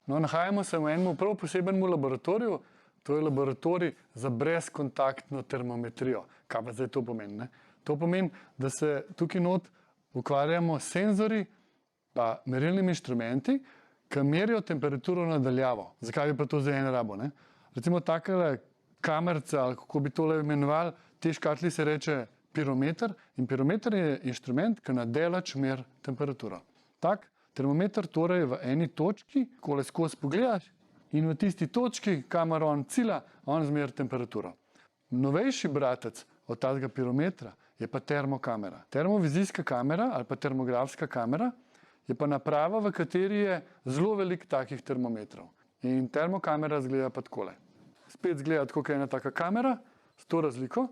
No, nahajamo se v enem prav posebnem laboratoriju, to je laboratorij za brezkontaktno termometrijo. Kaj pa zdaj to pomeni? Ne? To pomeni, da se tukaj not ukvarjamo s senzori pa merilnimi inštrumenti, ki merijo temperaturo nadaljavo. Zakaj bi pa to zdaj en rabo? Ne? Recimo takele kamerce, ali kako bi tole imenovali, te škatli se reče pirometer in pirometer je inštrument, ki na delač meri temperaturo. Tak termometer torej v eni točki, kole skozi pogledaš in v tisti točki, kamor on cilja, on zmeri temperaturo. Novejši bratec od tazga pirometra je pa termokamera. Termovizijska kamera ali pa termografska kamera je pa naprava, v kateri je zelo veliko takih termometrov. In termokamera zgleda pa takole. Spet zgleda tako, kot je ena taka kamera, s to razliko,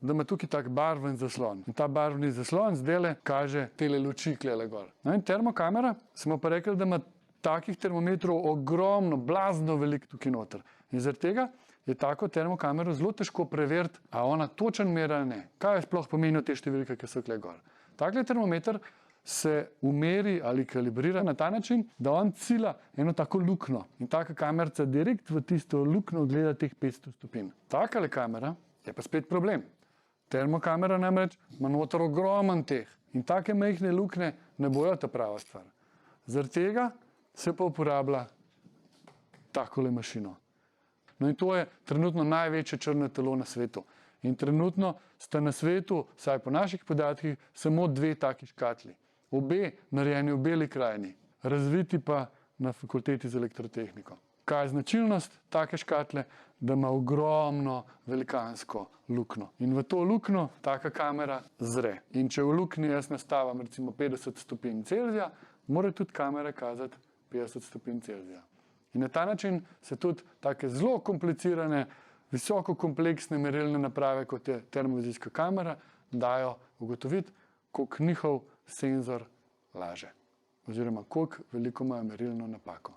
da ima tukaj tak barven zaslon. In ta barvni zaslon zdajle kaže tele luči klele gor. No in termokamera, smo pa rekli, da ima takih termometrov ogromno, blazno veliko tukaj noter. In zaradi tega je tako termokamero zelo težko preveriti, a ona točen meri ali ne. Kaj sploh pomenijo te številke, ki so tukaj gor? Takle termometer se umeri ali kalibrira na ta način, da on cilja eno tako luknjo. In taka kamerca direkt v tisto luknjo gleda teh 500 stopinj. Takale kamera je pa spet problem. Termokamera namreč ima noter ogromen teh. In take majhne luknje ne bojo ta prava stvar. Zaradi tega se pa uporablja takole mašino. No in to je trenutno največje črno telo na svetu. In trenutno sta na svetu, vsaj po naših podatkih, samo 2 taki škatli. Obe narejeni v Beli krajini, razviti pa na fakulteti za elektrotehniko. Kaj je značilnost take škatle? Da ima ogromno velikansko luknjo. In v to luknjo taka kamera zre. In če v luknji jaz nastavim recimo 50 stopinj Celzija, mora tudi kamera kazati 50 stopinj Celzija. In na ta način se tudi take zelo komplicirane, visoko kompleksne merilne naprave, kot je termovizijska kamera, dajo ugotoviti, koliko njihov senzor laže. Oziroma, koliko veliko imajo merilno napako.